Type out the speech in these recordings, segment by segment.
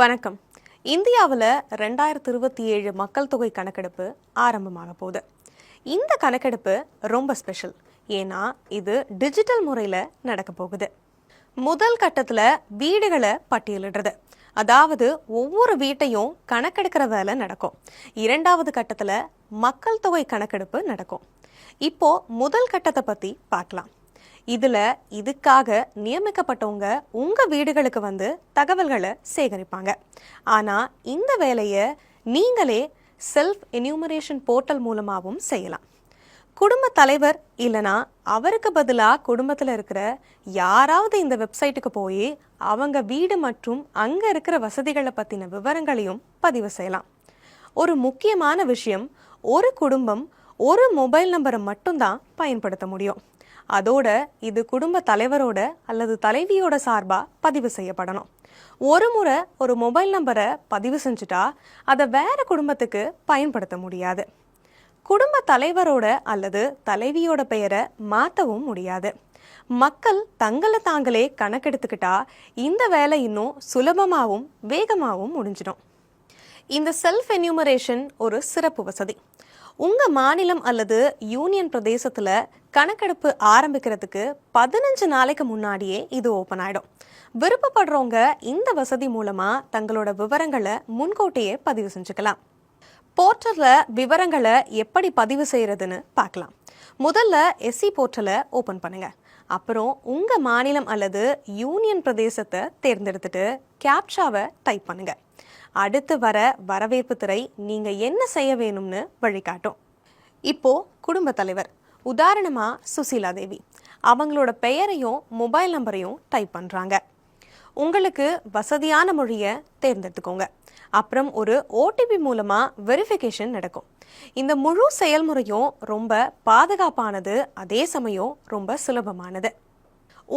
வணக்கம். இந்தியாவில் 2027 மக்கள் தொகை கணக்கெடுப்பு ஆரம்பமாக போகுது. இந்த கணக்கெடுப்பு ரொம்ப ஸ்பெஷல். ஏன்னா இது டிஜிட்டல் முறையில் நடக்க போகுது. முதல் கட்டத்தில் வீடுகளை பட்டியலிடுறது, அதாவது ஒவ்வொரு வீட்டையும் கணக்கெடுக்கிற வேலை நடக்கும். இரண்டாவது கட்டத்தில் மக்கள் தொகை கணக்கெடுப்பு நடக்கும். இப்போ முதல் கட்டத்தை பற்றி பார்க்கலாம். இதுக்காக நியமிக்கப்பட்டவங்க உங்க வீடுகளுக்கு வந்து தகவல்களை சேகரிப்பாங்க. ஆனா இந்த வேலையை நீங்களே செல்ஃப் என்யூமரேஷன் போர்ட்டல் மூலமாகவும் செய்யலாம். குடும்ப தலைவர் இல்லைனா அவருக்கு பதிலாக குடும்பத்தில் இருக்கிற யாராவது இந்த வெப்சைட்டுக்கு போய் அவங்க வீடு மற்றும் அங்க இருக்கிற வசதிகளை பத்தின விவரங்களையும் பதிவு செய்யலாம். ஒரு முக்கியமான விஷயம், ஒரு குடும்பம் ஒரு மொபைல் நம்பரை மட்டும்தான் பயன்படுத்த முடியும். அதோட இது குடும்ப தலைவரோட அல்லது தலைவியோட சார்பா பதிவு செய்யப்படணும். ஒரு முறை ஒரு மொபைல் நம்பரை பதிவு செஞ்சுட்டா அதை வேற குடும்பத்துக்கு பயன்படுத்த முடியாது. குடும்ப தலைவரோட அல்லது தலைவியோட பெயரை மாற்றவும் முடியாது. மக்கள் தங்களை தாங்களே கணக்கெடுத்துக்கிட்டா இந்த வேலை இன்னும் சுலபமாகவும் வேகமாகவும் முடிஞ்சிடும். இந்த செல்ஃப் என்யூமரேஷன் ஒரு சிறப்பு வசதி. உங்க மாநிலம் அல்லது யூனியன் பிரதேசத்துல கணக்கெடுப்பு ஆரம்பிக்கிறதுக்கு 15 நாளைக்கு முன்னாடியே இது ஓப்பன் ஆயிடும். விருப்பப்படுறவங்க இந்த வசதி மூலமா தங்களோட விவரங்களை முன்கூட்டியே பதிவு செஞ்சுக்கலாம். போர்ட்டல்ல விவரங்களை எப்படி பதிவு செய்யறதுன்னு பார்க்கலாம். முதல்ல எஸ்சி போர்ட்டலை ஓப்பன் பண்ணுங்க. அப்புறம் உங்க மாநிலம் அல்லது யூனியன் பிரதேசத்தை தேர்ந்தெடுத்துட்டு கேப்சாவை டைப் பண்ணுங்க. அடுத்து வர வரவேற்பு திரை நீங்க என்ன செய்ய வேணும்னு வழிகாட்டும். இப்போ குடும்ப தலைவர், உதாரணமா சுசீலா தேவி, அவங்களோட பெயரையும் மொபைல் நம்பரையும் டைப் பண்றாங்க. உங்களுக்கு வசதியான மொழியை தேர்ந்தெடுத்துக்கோங்க. அப்புறம் ஒரு ஓடிபி மூலமா வெரிஃபிகேஷன் நடக்கும். இந்த முழு செயல்முறையும் ரொம்ப பாதுகாப்பானது, அதே சமயம் ரொம்ப சுலபமானது.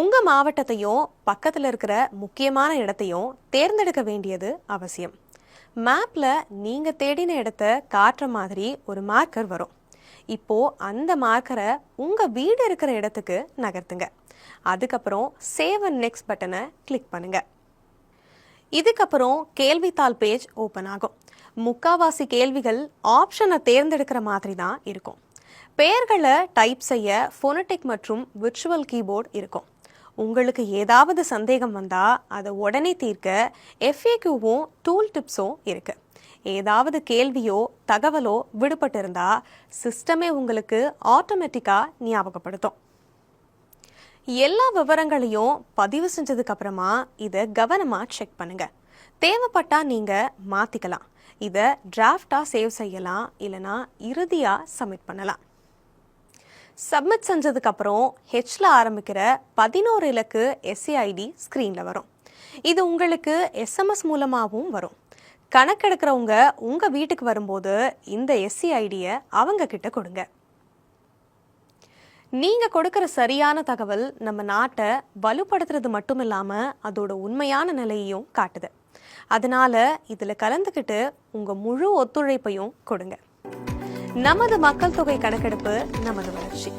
உங்க மாவட்டத்தையும் பக்கத்துல இருக்கிற முக்கியமான இடத்தையும் தேர்ந்தெடுக்க வேண்டியது அவசியம். மேப்ல நீங்க தேடின இடத்த காட்டுற மாதிரி ஒரு மார்க்கர் வரும். இப்போ அந்த மார்க்கரை உங்க வீடு இருக்கிற இடத்துக்கு நகர்த்துங்க. அதுக்கப்புறம் சேவ் அண்ட் நெக்ஸ்ட் பட்டனை கிளிக் பண்ணுங்க. இதுக்கப்புறம் கேள்வித்தாள் பேஜ் ஓப்பன் ஆகும். முக்காவாசி கேள்விகள் ஆப்ஷனை தேர்ந்தெடுக்கிற மாதிரி தான் இருக்கும். பெயர்களை டைப் செய்ய ஃபோனடிக் மற்றும் விர்ச்சுவல் கீபோர்டு இருக்கும். உங்களுக்கு ஏதாவது சந்தேகம் வந்தா அதை உடனே தீர்க்க FAQவும் டூல் டிப்ஸும் இருக்கு. ஏதாவது கேள்வியோ தகவலோ விடுபட்டு இருந்தா சிஸ்டமே உங்களுக்கு ஆட்டோமேட்டிக்கா ஞாபகப்படுத்தும். எல்லா விவரங்களையும் பதிவு செஞ்சதுக்கு அப்புறமா இதை கவனமா செக் பண்ணுங்க. தேவைப்பட்டா நீங்க மாத்திக்கலாம். இதை டிராஃப்டா சேவ் செய்யலாம், இல்லைனா இறுதியா சப்மிட் பண்ணலாம். சப்மிட் செஞ்சதுக்கு அப்புறம் ஹெச்ல ஆரம்பிக்கிற 11 இலக்கு SCID ஸ்கிரீன்ல வரும். இது உங்களுக்கு SMS மூலமாகவும் வரும். கணக்கெடுக்கிறவங்க உங்க வீட்டுக்கு வரும்போது இந்த SCIDயை அவங்க கிட்ட கொடுங்க. நீங்க கொடுக்கிற சரியான தகவல் நம்ம நாட்டை வலுப்படுத்துறது மட்டும் இல்லாம அதோட உண்மையான நிலையையும் காட்டுது. அதனால இதுல கலந்துக்கிட்டு உங்க முழு ஒத்துழைப்பையும் கொடுங்க. நமது மக்கள் தொகை கணக்கெடுப்பு, நமது வளர்ச்சி.